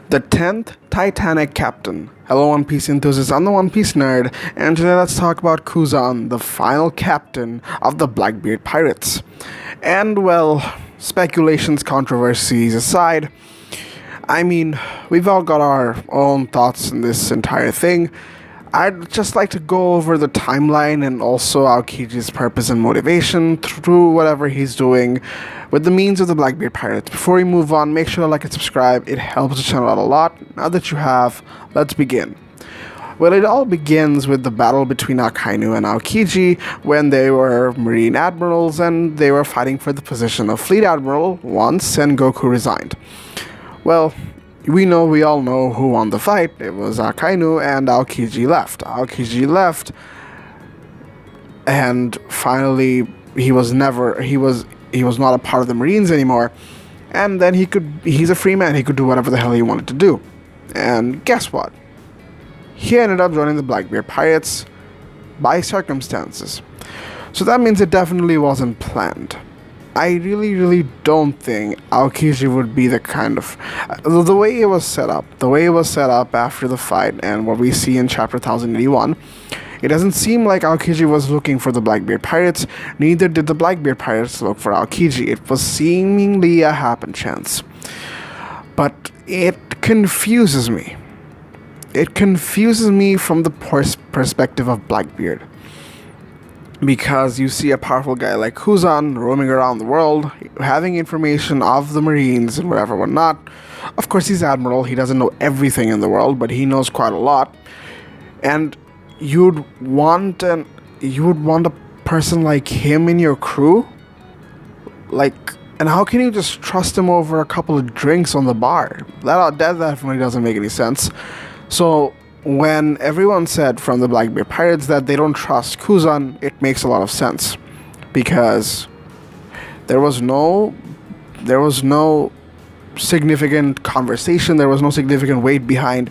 The 10th Titanic Captain. Hello One Piece enthusiasts, I'm the One Piece nerd, and today let's talk about KUZAN, the final captain of the Blackbeard Pirates. And well, speculations, controversies aside, we've all got our own thoughts in this entire thing. I'd just like to go over the timeline and also Aokiji's purpose and motivation through whatever he's doing with the means of the Blackbeard Pirates. Before we move on, make sure to like and subscribe. It helps the channel out a lot. Now that you have, let's begin. Well, it all begins with the battle between Akainu and Aokiji when they were Marine Admirals and they were fighting for the position of Fleet Admiral once Goku resigned. Well, we all know who won the fight. It was Akainu, and Aokiji left. And finally he was not a part of the Marines anymore. And then he's a free man. He could do whatever the hell he wanted to do. And guess what? He ended up joining the Blackbeard Pirates by circumstances. So that means it definitely wasn't planned. I really don't think Aokiji would be the kind of... The way it was set up after the fight and what we see in chapter 1081, it doesn't seem like Aokiji was looking for the Blackbeard Pirates, neither did the Blackbeard Pirates look for Aokiji. It was seemingly a happen chance. But it confuses me. It confuses me from the perspective of Blackbeard. Because you see a powerful guy like KUZAN roaming around the world, having information of the Marines and whatnot. Of course, he's Admiral. He doesn't know everything in the world, but he knows quite a lot. And you'd want a person like him in your crew? And how can you just trust him over a couple of drinks on the bar? That definitely doesn't make any sense. So when everyone said from the Blackbeard Pirates that they don't trust KUZAN, it makes a lot of sense, because there was no significant conversation, there was no significant weight behind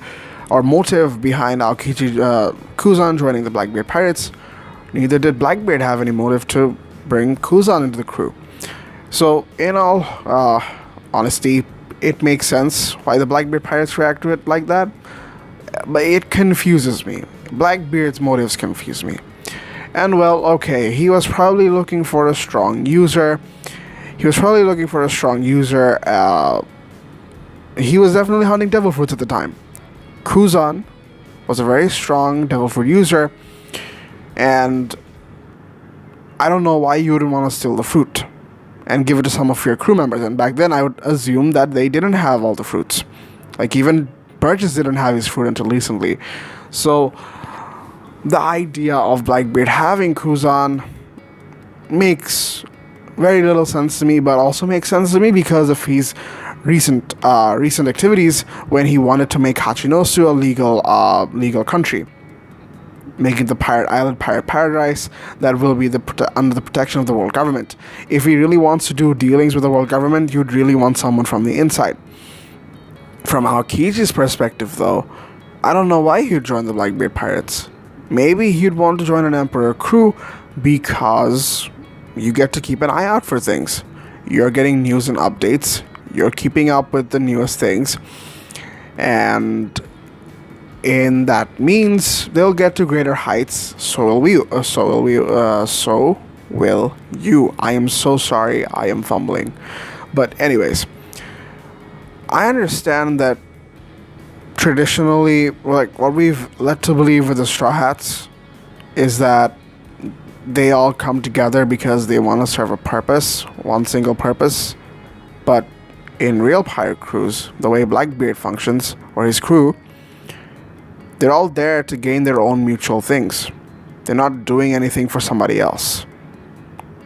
or motive behind KUZAN joining the Blackbeard Pirates. Neither did Blackbeard have any motive to bring KUZAN into the crew. So in all honesty, it makes sense why the Blackbeard Pirates react to it like that. But it confuses me. Blackbeard's motives confuse me. And well, okay, he was probably looking for a strong user. He was definitely hunting devil fruits at the time. KUZAN was a very strong devil fruit user, and I don't know why you wouldn't want to steal the fruit and give it to some of your crew members. And back then I would assume that they didn't have all the fruits. Like, even Burgess didn't have his fruit until recently. So the idea of Blackbeard having KUZAN makes very little sense to me, but also makes sense to me because of his recent activities when he wanted to make Hachinosu a legal country, making the pirate paradise that will be under the protection of the world government. If he really wants to do dealings with the world government, you'd really want someone from the inside. From Aokiji's perspective, though, I don't know why he'd join the Blackbeard Pirates. Maybe he'd want to join an Emperor crew because you get to keep an eye out for things. You're getting news and updates. You're keeping up with the newest things. And in that means they'll get to greater heights. So will we. So will you. I am so sorry. I am fumbling. But anyways, I understand that traditionally, like, what we've led to believe with the Straw Hats is that they all come together because they want to serve a purpose, one single purpose. But in real pirate crews, the way Blackbeard functions, or his crew, they're all there to gain their own mutual things. They're not doing anything for somebody else.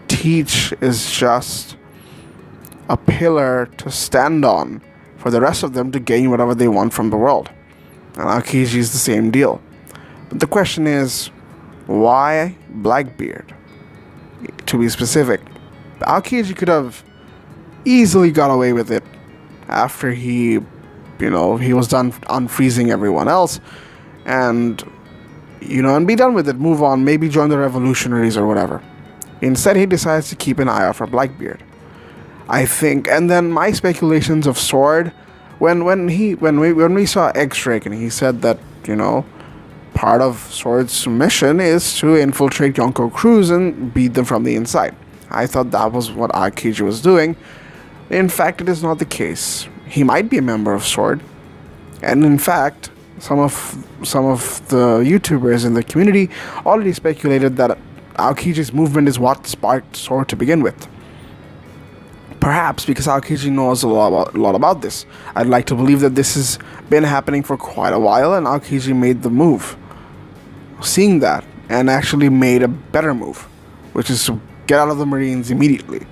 Teach is just a pillar to stand on for the rest of them to gain whatever they want from the world. And Aokiji is the same deal. But the question is, why Blackbeard? To be specific, Aokiji could have easily got away with it after he was done unfreezing everyone else and be done with it, move on, maybe join the revolutionaries or whatever. Instead, he decides to keep an eye out for Blackbeard. I think, and then my speculations of Sword When we saw X-Drake, and he said that, part of Sword's mission is to infiltrate Yonko crews and beat them from the inside. I thought that was what Aokiji was doing. In fact, it is not the case. He might be a member of Sword, and in fact, some of the YouTubers in the community already speculated that Aokiji's movement is what sparked Sword to begin with. Perhaps because Aokiji knows a lot about this. I'd like to believe that this has been happening for quite a while, and Aokiji made the move, seeing that, and actually made a better move, which is to get out of the Marines immediately.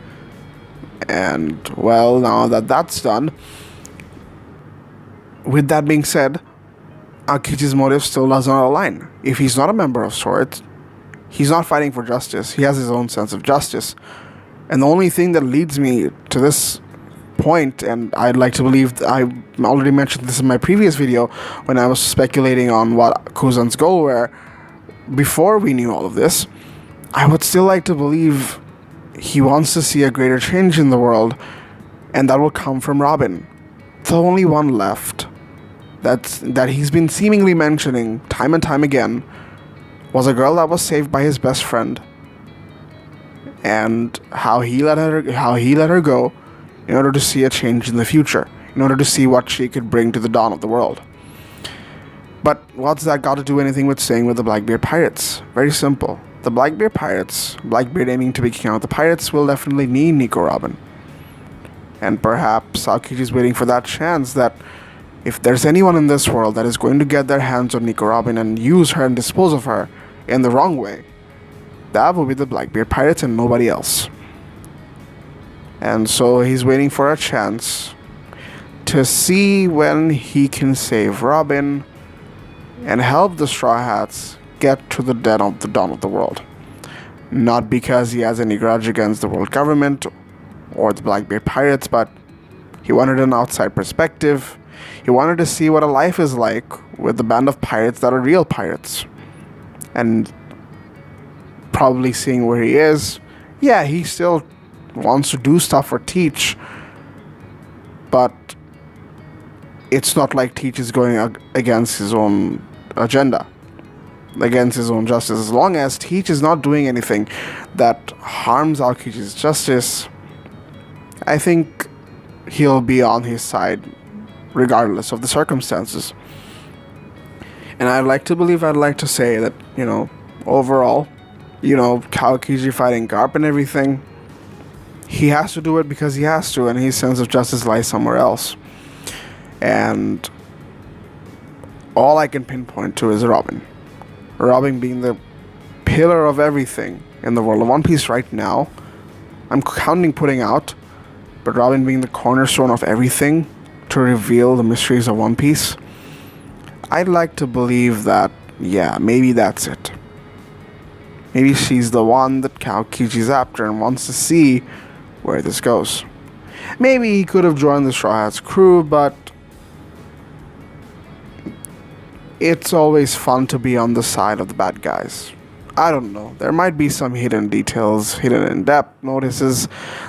And, well, now that that's done, with that being said, Aokiji's motive still does not align. If he's not a member of Sword, he's not fighting for justice. He has his own sense of justice. And the only thing that leads me to this point, and I'd like to believe, I already mentioned this in my previous video when I was speculating on what KUZAN's goal were, before we knew all of this, I would still like to believe he wants to see a greater change in the world, and that will come from Robin. The only one left that he's been seemingly mentioning time and time again was a girl that was saved by his best friend, and how he let her go in order to see a change in the future, in order to see what she could bring to the dawn of the world. But what's that got to do anything with staying with the Blackbeard Pirates? Very simple. The Blackbeard Pirates, Blackbeard aiming to be king of the pirates, will definitely need Nico Robin. And perhaps Aokiji's waiting for that chance that if there's anyone in this world that is going to get their hands on Nico Robin and use her and dispose of her in the wrong way, that will be the Blackbeard Pirates and nobody else. And so he's waiting for a chance to see when he can save Robin and help the Straw Hats get to the dawn of the world. Not because he has any grudge against the world government or the Blackbeard Pirates, but he wanted an outside perspective. He wanted to see what a life is like with a band of pirates that are real pirates. And probably seeing where he is, yeah, he still wants to do stuff for Teach, but it's not like Teach is going against his own agenda, against his own justice. As long as Teach is not doing anything that harms Aokiji's justice, I think he'll be on his side regardless of the circumstances. And I'd like to say that, overall, Aokiji fighting Garp and everything, he has to do it because he has to, and his sense of justice lies somewhere else. And all I can pinpoint to is Robin. Robin being the pillar of everything in the world of One Piece right now. I'm counting putting out, but Robin being the cornerstone of everything to reveal the mysteries of One Piece. I'd like to believe that, yeah, maybe that's it. Maybe she's the one that Aokiji's after and wants to see where this goes. Maybe he could have joined the Straw Hats crew, but it's always fun to be on the side of the bad guys. I don't know. There might be some hidden details, hidden in-depth notices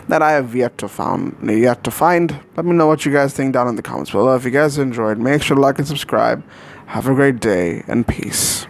that I have yet to find. Let me know what you guys think down in the comments below. If you guys enjoyed, make sure to like and subscribe. Have a great day, and peace.